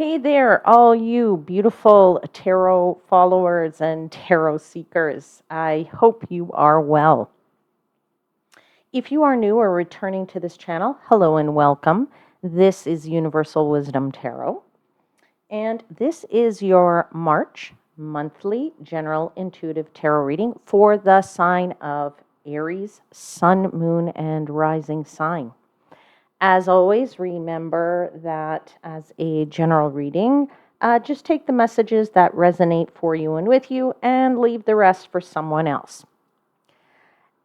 Hey there, all you beautiful tarot followers and tarot seekers. I hope you are well. If you are new or returning to this channel, hello and welcome. This is Universal Wisdom Tarot, and this is your March monthly general intuitive tarot reading for the sign of Aries, Sun, Moon, and Rising sign. As always, remember that as a general reading, just take the messages that resonate for you and with you and leave the rest for someone else.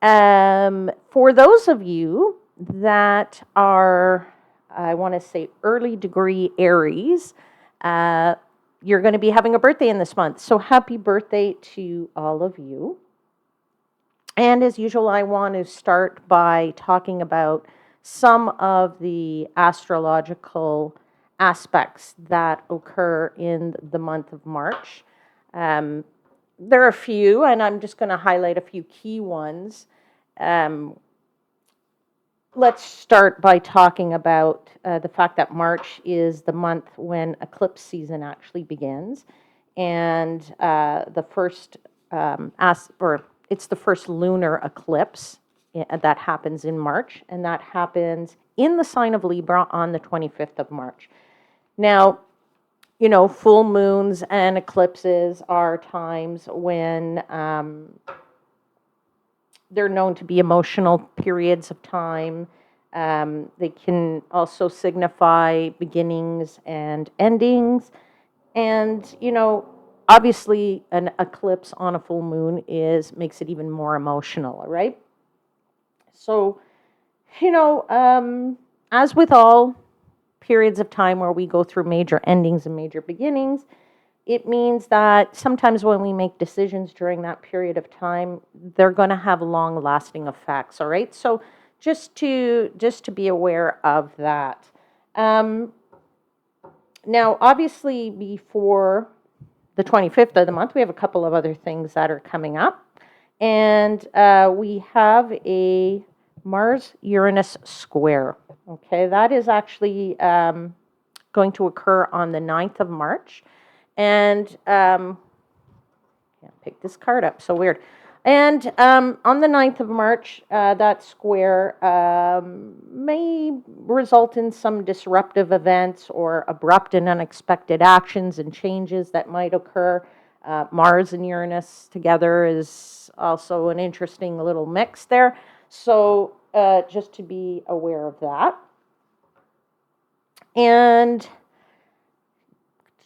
For those of you that are, I want to say, early degree Aries, you're going to be having a birthday in this month. So happy birthday to all of you. And as usual, I want to start by talking about some of the astrological aspects that occur in the month of March. There are a few, and I'm just going to highlight a few key ones. Let's start by talking about the fact that March is the month when eclipse season actually begins, and it's the first lunar eclipse that happens in March, and that happens in the sign of Libra on the 25th of March. Now, full moons and eclipses are times when they're known to be emotional periods of time. They can also signify beginnings and endings. And, obviously an eclipse on a full moon makes it even more emotional, right? So, as with all periods of time where we go through major endings and major beginnings, it means that sometimes when we make decisions during that period of time, they're going to have long-lasting effects. All right, so just to be aware of that. Now, obviously, before the 25th of the month, we have a couple of other things that are coming up, and we have a Mars-Uranus square. Okay, that is actually going to occur on the 9th of March. And can't pick this card up, so weird. And on the 9th of March, that square may result in some disruptive events or abrupt and unexpected actions and changes that might occur. Mars and Uranus together is also an interesting little mix there. So just to be aware of that. And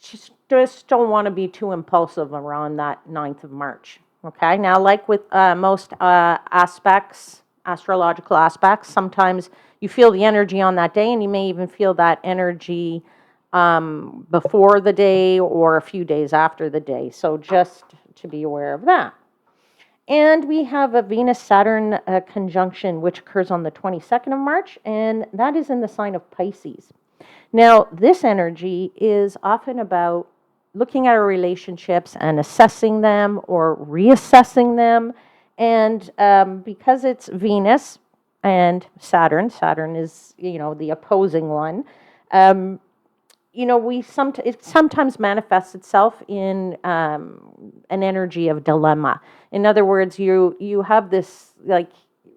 just don't want to be too impulsive around that 9th of March. Okay, now like with most astrological aspects, sometimes you feel the energy on that day, and you may even feel that energy before the day or a few days after the day. So just to be aware of that. And we have a Venus-Saturn conjunction, which occurs on the 22nd of March, and that is in the sign of Pisces. Now, this energy is often about looking at our relationships and assessing them or reassessing them. And because it's Venus and Saturn is, the opposing one, it sometimes manifests itself in an energy of dilemma. In other words, you have this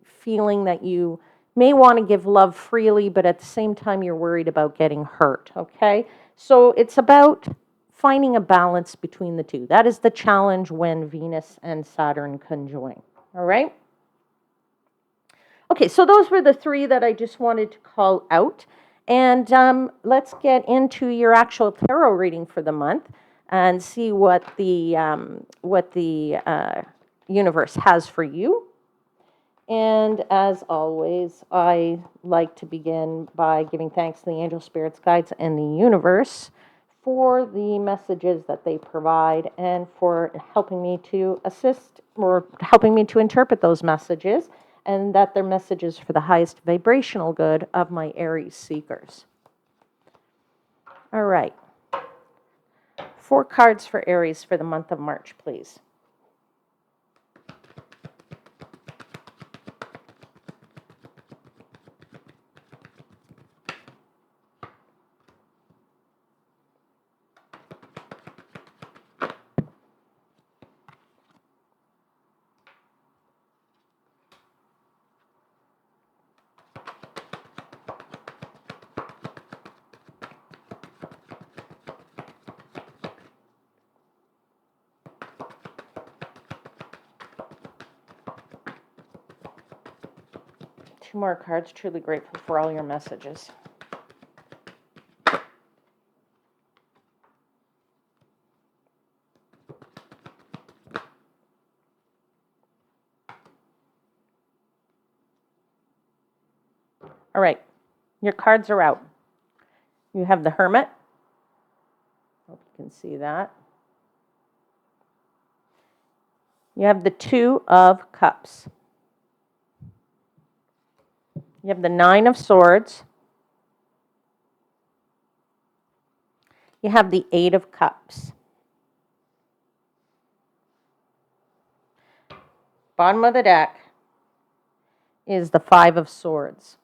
feeling that you may want to give love freely, but at the same time you're worried about getting hurt. Okay, so it's about finding a balance between the two. That is the challenge when Venus and Saturn conjoin. All right. Okay, so those were the three that I just wanted to call out. And let's get into your actual tarot reading for the month and see what the universe has for you. And as always, I like to begin by giving thanks to the angel spirits, guides, and the universe for the messages that they provide and for helping me to assist or helping me to interpret those messages, and that they're messages for the highest vibrational good of my Aries seekers. All right. 4 cards for Aries for the month of March, please. 2 more cards. Truly grateful for all your messages. All right, your cards are out. You have the Hermit. Hope you can see that. You have the 2 of Cups. You have the 9 of Swords. You have the 8 of Cups. Bottom of the deck is the 5 of Swords.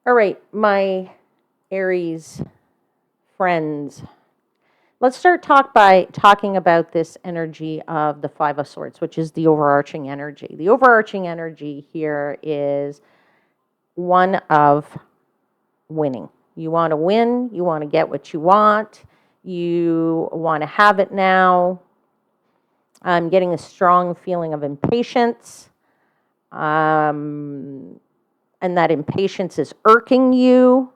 All right, my Aries friends. Let's start by talking about this energy of the 5 of Swords, which is the overarching energy. The overarching energy here is one of winning. You want to win. You want to get what you want. You want to have it now. I'm getting a strong feeling of impatience. And that impatience is irking you.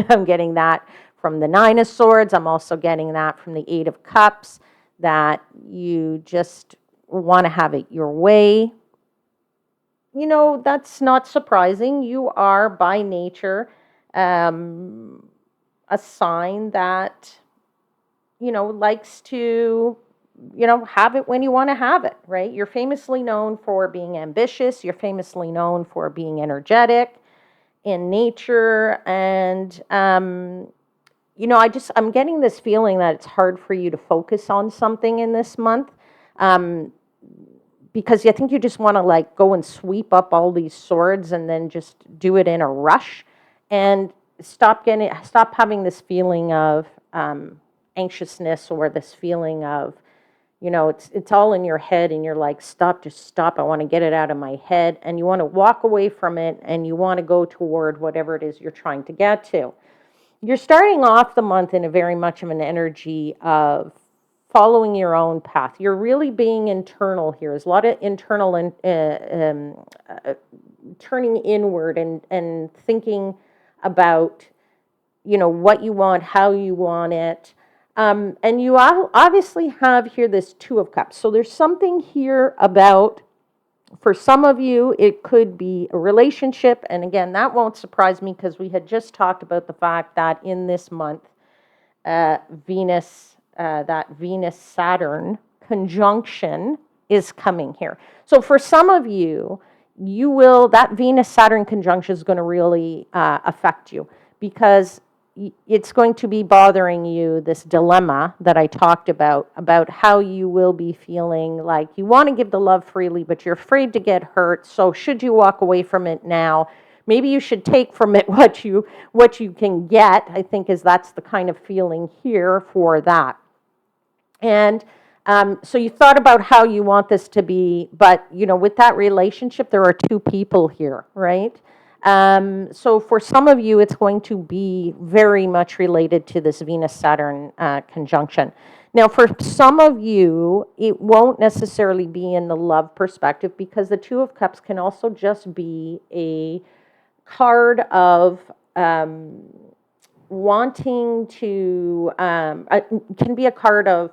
I'm getting that from the 9 of Swords. I'm also getting that from the 8 of Cups, that you just want to have it your way. You know, that's not surprising. You are by nature a sign that, likes to, have it when you want to have it, right? You're famously known for being ambitious. You're famously known for being energetic in nature. And, I'm getting this feeling that it's hard for you to focus on something in this month. Because I think you just want to go and sweep up all these swords and then just do it in a rush, and stop having this feeling of anxiousness, or this feeling of, it's all in your head and you're like, just stop. I want to get it out of my head. And you want to walk away from it and you want to go toward whatever it is you're trying to get to. You're starting off the month in a very much of an energy of following your own path. You're really being internal here. There's a lot of internal and turning inward and thinking about, what you want, how you want it. And you obviously have here this 2 of Cups. So there's something here about, for some of you, it could be a relationship. And again, that won't surprise me because we had just talked about the fact that in this month, that Venus-Saturn conjunction is coming here. So for some of you, that Venus-Saturn conjunction is going to really affect you, because it's going to be bothering you, this dilemma that I talked about how you will be feeling like you want to give the love freely, but you're afraid to get hurt. So should you walk away from it now? Maybe you should take from it what you can get, I think that's the kind of feeling here for that. And so you thought about how you want this to be, but, with that relationship, there are 2 people here, right? So for some of you, it's going to be very much related to this Venus-Saturn conjunction. Now, for some of you, it won't necessarily be in the love perspective, because the 2 of Cups can also just be a card of wanting to, can be a card of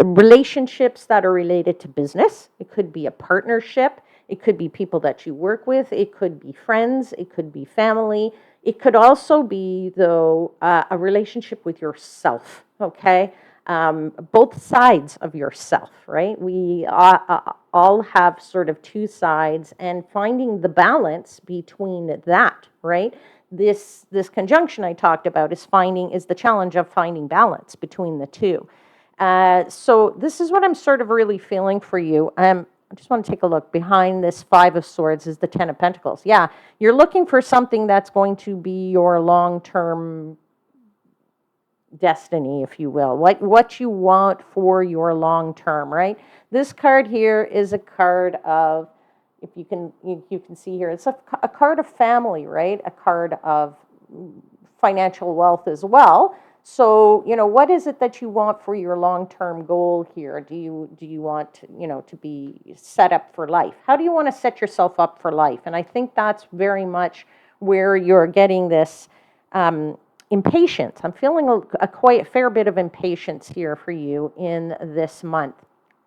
relationships that are related to business. It could be a partnership. It could be people that you work with. It could be friends. It could be family. It could also be, though, a relationship with yourself, okay? Both sides of yourself, right? We all have sort of 2 sides, and finding the balance between that, right? This conjunction I talked about is the challenge of finding balance between the 2. So this is what I'm sort of really feeling for you. I just want to take a look. Behind this 5 of Swords is the 10 of Pentacles. Yeah, you're looking for something that's going to be your long-term destiny, if you will. What you want for your long-term, right? This card here is a card of, if you can see here, it's a card of family, right? A card of financial wealth as well. So, what is it that you want for your long-term goal here? Do you want to be set up for life? How do you want to set yourself up for life? And I think that's very much where you're getting this impatience. I'm feeling quite a fair bit of impatience here for you in this month,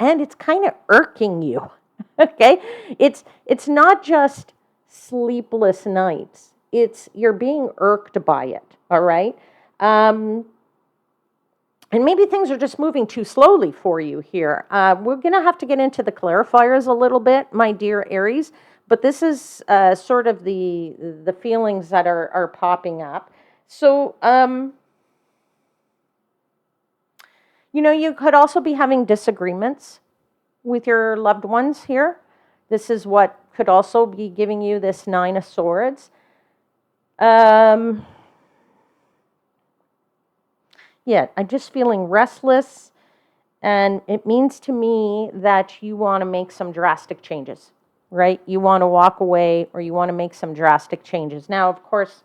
and it's kind of irking you. Okay, it's not just sleepless nights. It's you're being irked by it. All right. And maybe things are just moving too slowly for you here. We're going to have to get into the clarifiers a little bit, my dear Aries, but this is sort of the feelings that are popping up. So, you could also be having disagreements with your loved ones here. This is what could also be giving you this Nine of Swords. Yeah, I'm just feeling restless, and it means to me that you want to make some drastic changes, right? You want to walk away or you want to make some drastic changes. Now, of course,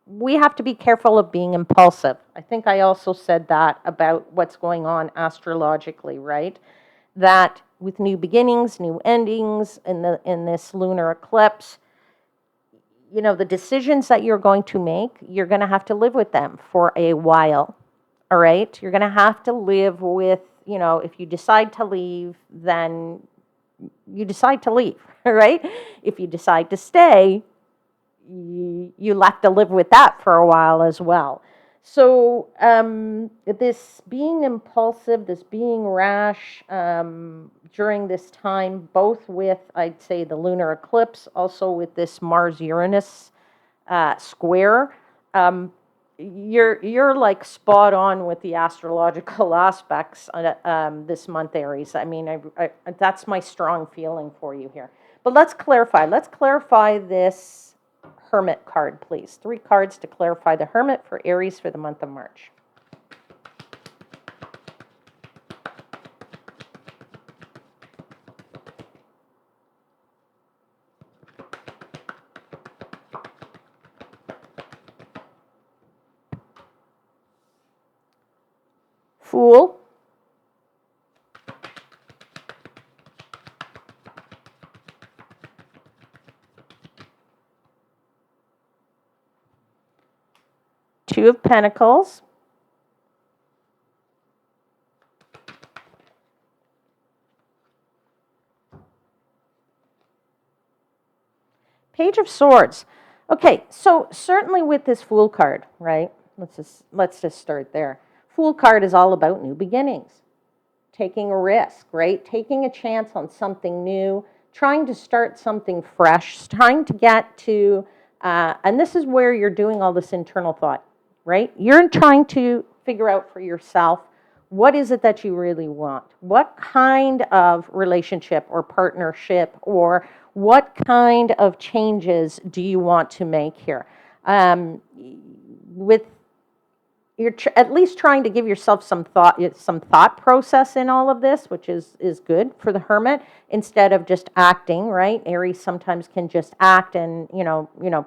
we have to be careful of being impulsive. I think I also said that about what's going on astrologically, right? That with new beginnings, new endings in this lunar eclipse, the decisions that you're going to make, you're going to have to live with them for a while. All right. You're going to have to live with, if you decide to leave, then you decide to leave. All right. If you decide to stay, you'll have to live with that for a while as well. So this being impulsive, this being rash during this time, both with, I'd say, the lunar eclipse, also with this Mars-Uranus square, you're like spot on with the astrological aspects this month, Aries. I mean, that's my strong feeling for you here. But let's clarify. Let's clarify this Hermit card, please. 3 cards to clarify the Hermit for Aries for the month of March. Fool. Two of Pentacles. Page of Swords. Okay, so certainly with this Fool card, right? Let's just start there. Fool card is all about new beginnings, taking a risk, right? Taking a chance on something new, trying to start something fresh, trying to get to, and this is where you're doing all this internal thought, right? You're trying to figure out for yourself, what is it that you really want? What kind of relationship or partnership, or what kind of changes do you want to make here? With you're at least trying to give yourself some thought process in all of this, which is good for the Hermit, instead of just acting, right? Aries sometimes can just act and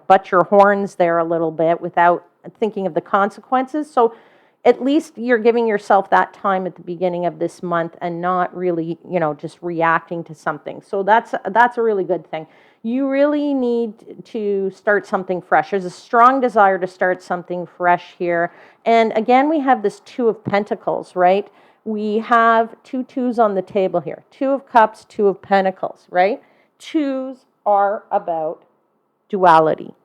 butt your horns there a little bit without thinking of the consequences. So at least you're giving yourself that time at the beginning of this month and not really just reacting to something. So that's a really good thing. You really need to start something fresh. There's a strong desire to start something fresh here. And again, we have this Two of Pentacles, right? We have 2 twos on the table here. 2 of Cups, 2 of Pentacles, right? Twos are about duality.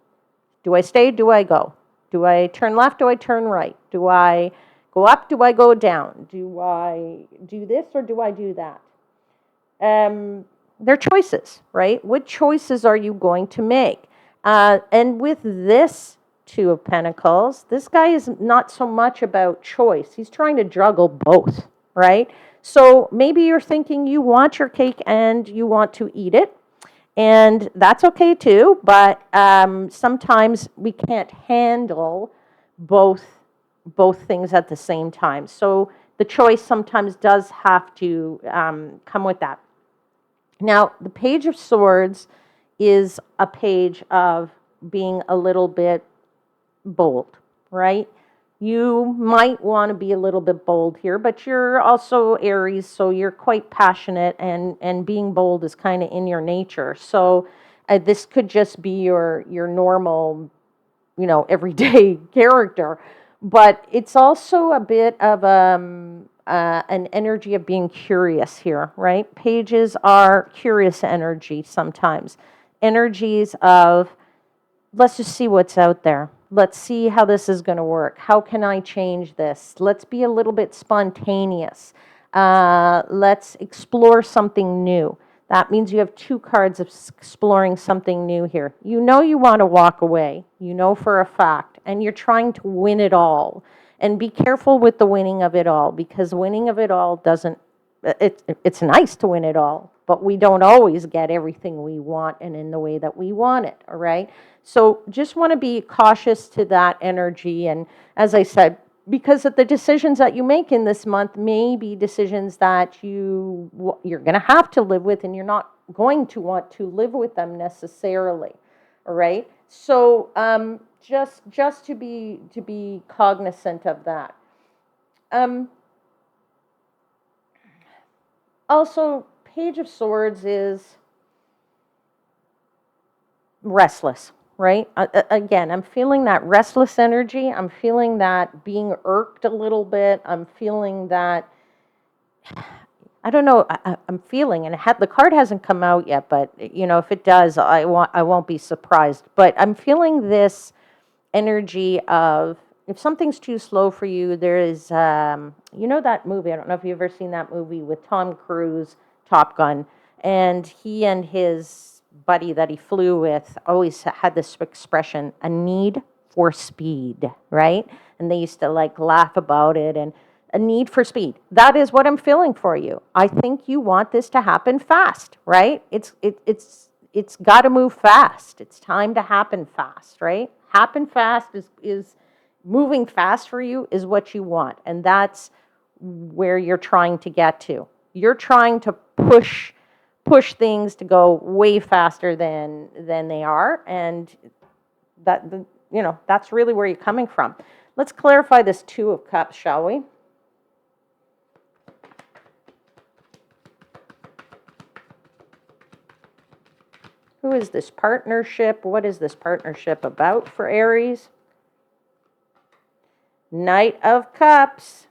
Do I stay? Do I go? Do I turn left? Do I turn right? Do I go up? Do I go down? Do I do this or do I do that? They're choices, right? What choices are you going to make? And with this Two of Pentacles, this guy is not so much about choice. He's trying to juggle both, right? So maybe you're thinking you want your cake and you want to eat it. And that's okay too, but sometimes we can't handle both things at the same time. So the choice sometimes does have to come with that. Now, the Page of Swords is a page of being a little bit bold, right? You might want to be a little bit bold here, but you're also Aries, so you're quite passionate, and being bold is kind of in your nature. So this could just be your normal, everyday character, but it's also a bit of an energy of being curious here, right? Pages are curious energy sometimes, energies of let's just see what's out there. Let's see how this is going to work. How can I change this? Let's be a little bit spontaneous. Let's explore something new. That means you have two cards of exploring something new here. You know you want to walk away. You know for a fact. And you're trying to win it all. And be careful with the winning of it all, because winning of it all doesn't, it's nice to win it all, but we don't always get everything we want and in the way that we want it, all right? So just want to be cautious to that energy. And as I said, because of the decisions that you make in this month may be decisions that you're going to have to live with, and you're not going to want to live with them necessarily, all right? So just to be cognizant of that. Also, Page of Swords is restless, right? Again, I'm feeling that restless energy. I'm feeling that being irked a little bit. I'm feeling that, I don't know, I'm feeling, and the card hasn't come out yet, but if it does, I won't be surprised. But I'm feeling this energy of, if something's too slow for you, there is, that movie. I don't know if you've ever seen that movie with Tom Cruise, Top Gun, and he and his buddy that he flew with always had this expression, a need for speed, right? And they used to like laugh about it, and a need for speed. That is what I'm feeling for you. I think you want this to happen fast, right? It's got to move fast. It's time to happen fast, right? Happen fast is moving fast for you is what you want, and that's where you're trying to get to. You're trying to push things to go way faster than they are, and that's really where you're coming from. Let's clarify this Two of Cups, shall we? Who is this partnership? What is this partnership about for Aries? Knight of Cups.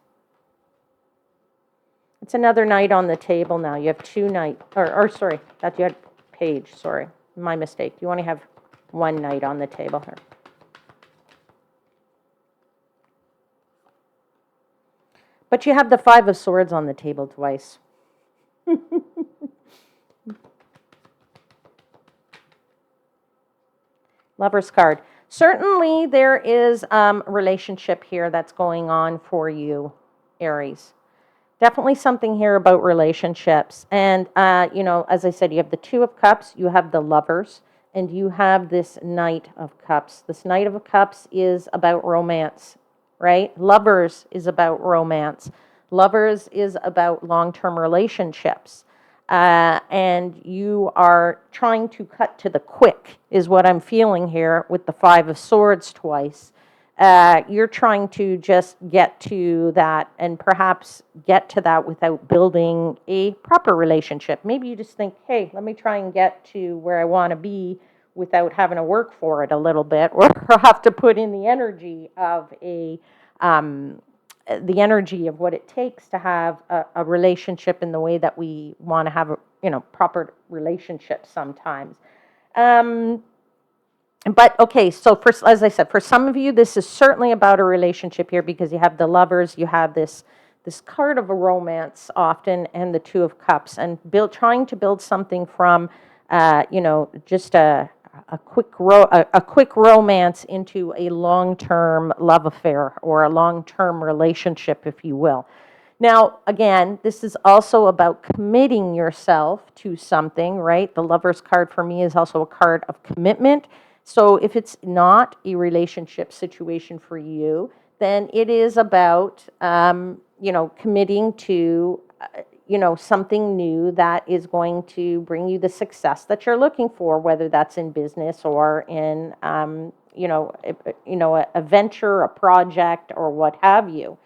It's another knight on the table now. You have two knights, or sorry, that you had page, sorry. My mistake. You only have one knight on the table here. But you have the Five of Swords on the table twice. Lover's card. Certainly there is a relationship here that's going on for you, Aries. Definitely something here about relationships. And, as I said, you have the Two of Cups, you have the Lovers, and you have this Knight of Cups. This Knight of Cups is about romance, right? Lovers is about romance. Lovers is about long-term relationships. And you are trying to cut to the quick, is what I'm feeling here with the Five of Swords twice. You're trying to just get to that, and perhaps get to that without building a proper relationship. Maybe you just think, hey, let me try and get to where I want to be without having to work for it a little bit, or have to put in the energy of the energy of what it takes to have a relationship in the way that we want to have proper relationships sometimes. But okay, so as I said, for some of you, this is certainly about a relationship here, because you have the Lovers, you have this card of a romance often, and the Two of Cups, and trying to build something from, just a quick romance into a long-term love affair, or a long-term relationship, if you will. Now, again, this is also about committing yourself to something, right? The Lover's card for me is also a card of commitment. So if it's not a relationship situation for you, then it is about, committing to, something new that is going to bring you the success that you're looking for, whether that's in business or in, a venture, a project, or what have you.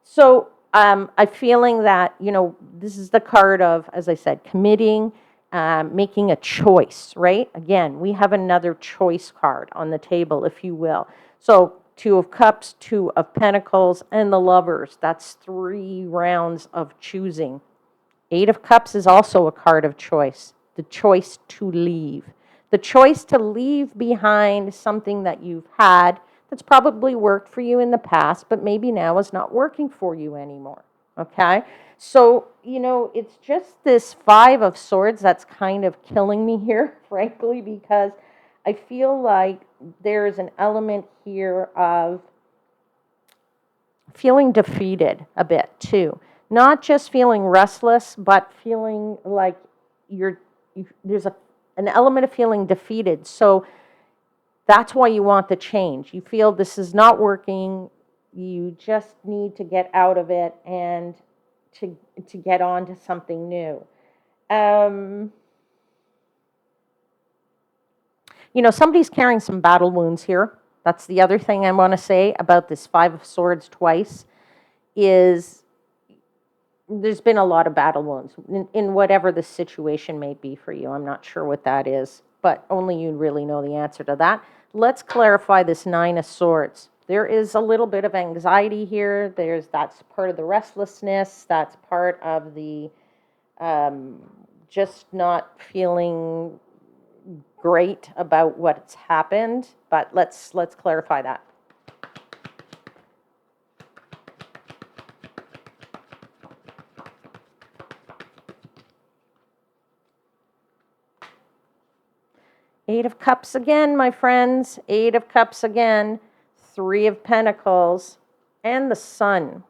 So I'm feeling that, this is the card of, as I said, committing, making a choice, right? Again, we have another choice card on the table, if you will. So Two of Cups, Two of Pentacles, and the Lovers. That's 3 rounds of choosing. Eight of Cups is also a card of choice, the choice to leave. The choice to leave behind something that you've had that's probably worked for you in the past, but maybe now is not working for you anymore. Okay? So, it's just this Five of Swords that's kind of killing me here, frankly, because I feel like there's an element here of feeling defeated a bit too. Not just feeling restless, but feeling like there's an element of feeling defeated. So that's why you want the change. You feel this is not working. You just need to get out of it and to get on to something new. Somebody's carrying some battle wounds here. That's the other thing I want to say about this Five of Swords twice is there's been a lot of battle wounds in whatever the situation may be for you. I'm not sure what that is, but only you really know the answer to that. Let's clarify this Nine of Swords. There is a little bit of anxiety here. That's part of the restlessness. That's part of the just not feeling great about what's happened. But let's clarify that. Eight of Cups again, my friends. Eight of Cups again. Three of Pentacles. And the Sun.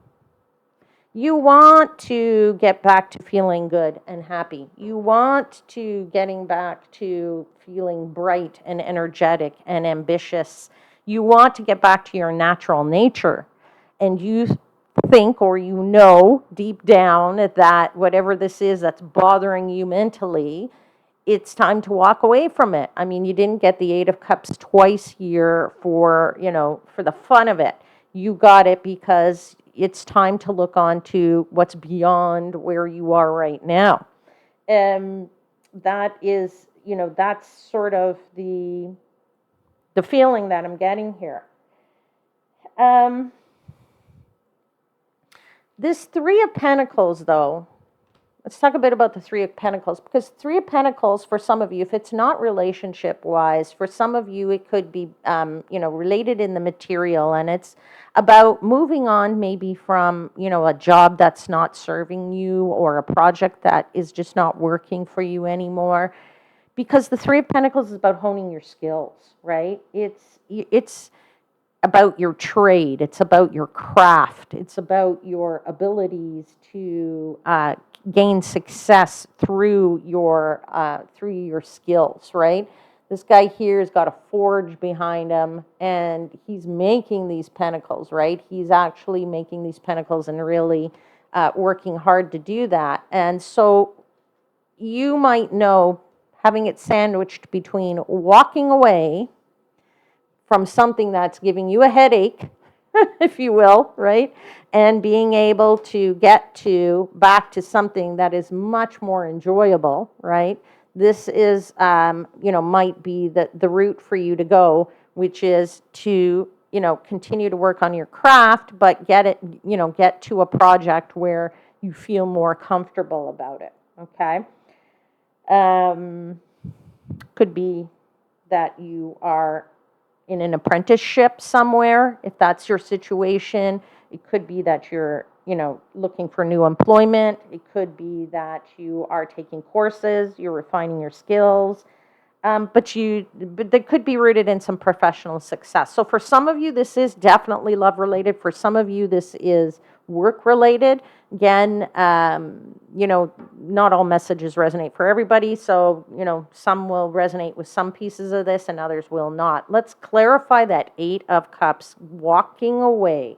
You want to get back to feeling good and happy. You want to getting back to feeling bright and energetic and ambitious. You want to get back to your natural nature. And you think, or deep down that whatever this is that's bothering you mentally, it's time to walk away from it. I mean, you didn't get the Eight of Cups twice here for the fun of it. You got it because it's time to look on to what's beyond where you are right now. That is, that's sort of the feeling that I'm getting here. This Three of Pentacles, though, let's talk a bit about the Three of Pentacles, because Three of Pentacles, for some of you, if it's not relationship-wise, for some of you, it could be, related in the material, and it's about moving on maybe from, a job that's not serving you or a project that is just not working for you anymore, because the Three of Pentacles is about honing your skills, right? It's about your trade. It's about your craft. It's about your abilities to gain success through your skills, right? This guy here has got a forge behind him, and he's making these pentacles, right? He's actually making these pentacles and really working hard to do that. And so you might know, having it sandwiched between walking away from something that's giving you a headache, if you will, right? And being able to get back to something that is much more enjoyable, right? This is, might be the route for you to go, which is to, continue to work on your craft, but get to a project where you feel more comfortable about it, okay? Could be that you are in an apprenticeship somewhere, if that's your situation. It could be that you're, looking for new employment. It could be that you are taking courses, you're refining your skills, but they could be rooted in some professional success. So for some of you, this is definitely love related. For some of you, this is work related. Again, not all messages resonate for everybody. So, some will resonate with some pieces of this and others will not. Let's clarify that Eight of Cups, walking away.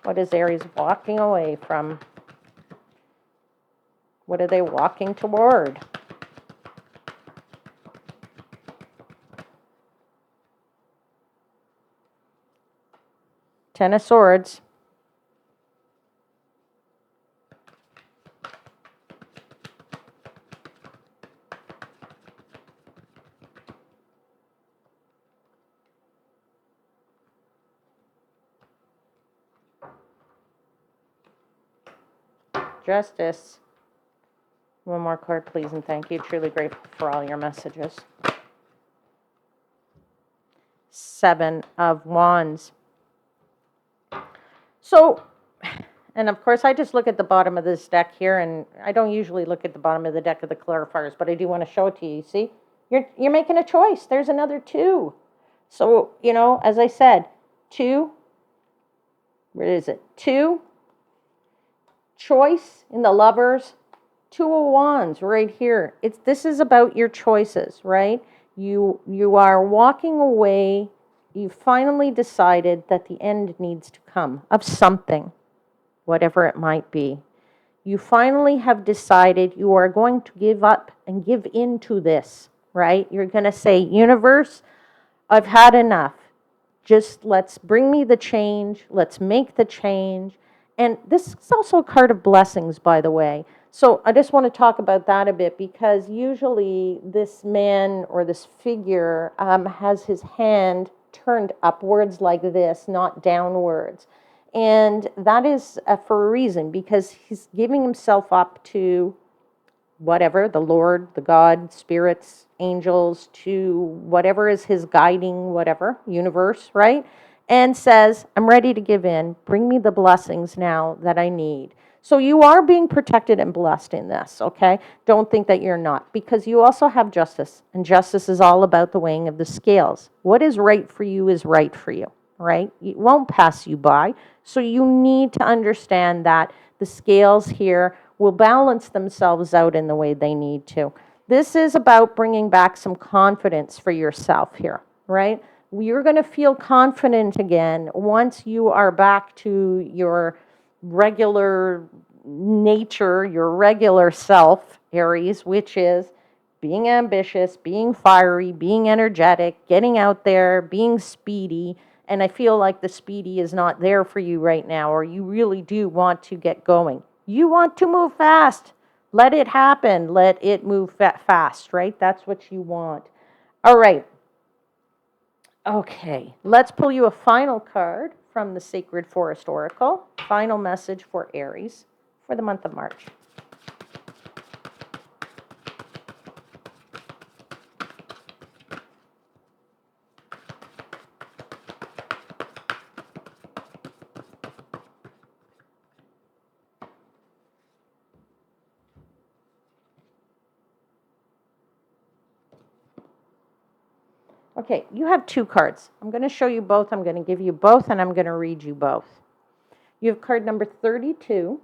What is Aries walking away from? What are they walking toward? Ten of Swords. Justice. One more card, please, and thank you. Truly grateful for all your messages. Seven of Wands. So, and of course, I just look at the bottom of this deck here, and I don't usually look at the bottom of the deck of the clarifiers, but I do want to show it to you. You see, you're making a choice. There's another two. So, you know, as I said, two, where is it? Two, choice in the Lovers, Two of Wands right here. This is about your choices, right? You are walking away. You finally decided that the end needs to come of something, whatever it might be. You finally have decided you are going to give up and give in to this, right? You're going to say, universe, I've had enough. Just let's bring me the change. Let's make the change. And this is also a card of blessings, by the way. So I just want to talk about that a bit, because usually this man or this figure has his hand turned upwards like this, not downwards. And that is for a reason, because he's giving himself up to whatever, the Lord, the God, spirits, angels, to whatever is his guiding, whatever, universe, right? And says, I'm ready to give in. Bring me the blessings now that I need. So you are being protected and blessed in this, okay? Don't think that you're not, because you also have justice. And justice is all about the weighing of the scales. What is right for you is right for you, right? It won't pass you by. So you need to understand that the scales here will balance themselves out in the way they need to. This is about bringing back some confidence for yourself here, right? You're going to feel confident again once you are back to your regular nature, your regular self, Aries, which is being ambitious, being fiery, being energetic, getting out there, being speedy. And I feel like the speedy is not there for you right now, or you really do want to get going. You want to move fast. Let it happen. Let it move fast, right? That's what you want. All right. Okay, let's pull you a final card from the Sacred Forest Oracle. Final message for Aries for the month of March. Okay, you have two cards. I'm going to show you both. I'm going to give you both, and I'm going to read you both. You have card number 32,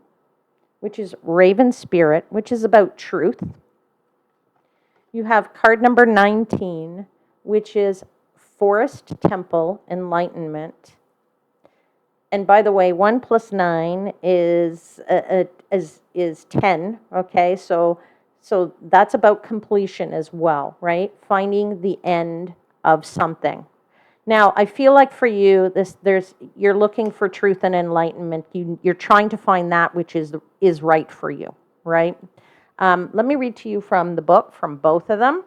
which is Raven Spirit, which is about truth. You have card number 19, which is Forest Temple Enlightenment. And by the way, 1 plus 9 is 10. Okay, so that's about completion as well, right? Finding the end of something. Now, I feel like for you, you're looking for truth and enlightenment. You're trying to find that which is right for you, right? Let me read to you from the book, from both of them.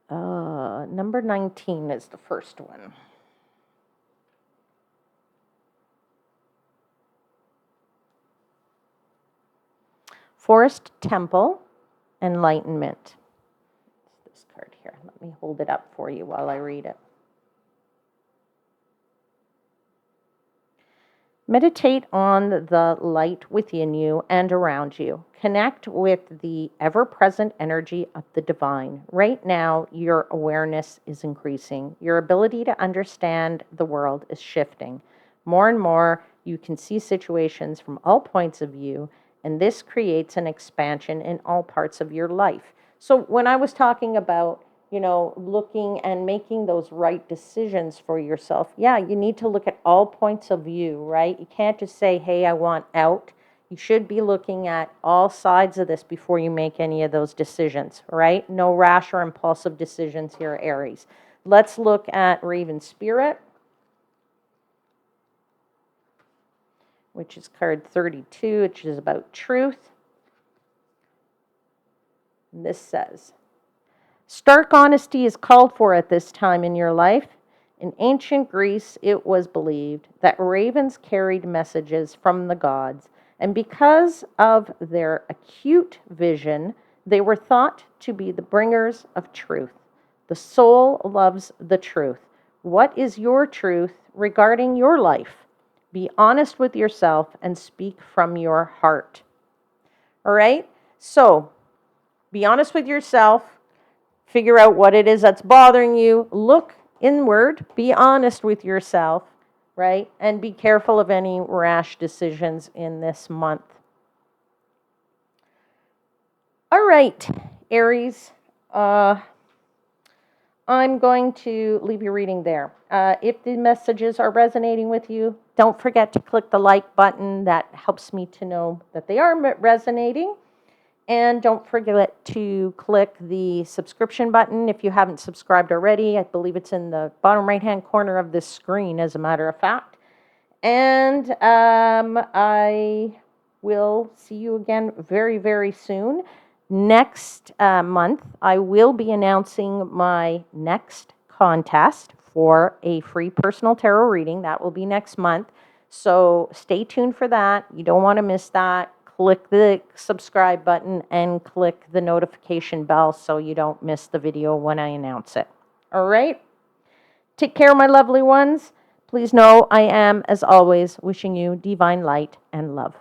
Number 19 is the first one. Forest Temple Enlightenment. This card here. Let me hold it up for you while I read it. Meditate on the light within you and around you. Connect with the ever-present energy of the divine. Right now, your awareness is increasing. Your ability to understand the world is shifting. More and more, you can see situations from all points of view, and this creates an expansion in all parts of your life. So when I was talking about looking and making those right decisions for yourself, yeah, you need to look at all points of view, right? You can't just say, hey, I want out. You should be looking at all sides of this before you make any of those decisions, right? No rash or impulsive decisions here, Aries. Let's look at Raven Spirit, which is card 32, which is about truth. And this says, stark honesty is called for at this time in your life. In ancient Greece, it was believed that ravens carried messages from the gods, and because of their acute vision, they were thought to be the bringers of truth. The soul loves the truth. What is your truth regarding your life? Be honest with yourself and speak from your heart. All right? So, be honest with yourself. Figure out what it is that's bothering you. Look inward. Be honest with yourself, right? And be careful of any rash decisions in this month. All right, Aries. I'm going to leave your reading there. If the messages are resonating with you, don't forget to click the like button. That helps me to know that they are resonating. And don't forget to click the subscription button if you haven't subscribed already. I believe it's in the bottom right-hand corner of this screen, as a matter of fact. And I will see you again very, very soon. Next month, I will be announcing my next contest for a free personal tarot reading. That will be next month. So stay tuned for that. You don't want to miss that. Click the subscribe button and click the notification bell so you don't miss the video when I announce it. All right? Take care, my lovely ones. Please know I am, as always, wishing you divine light and love.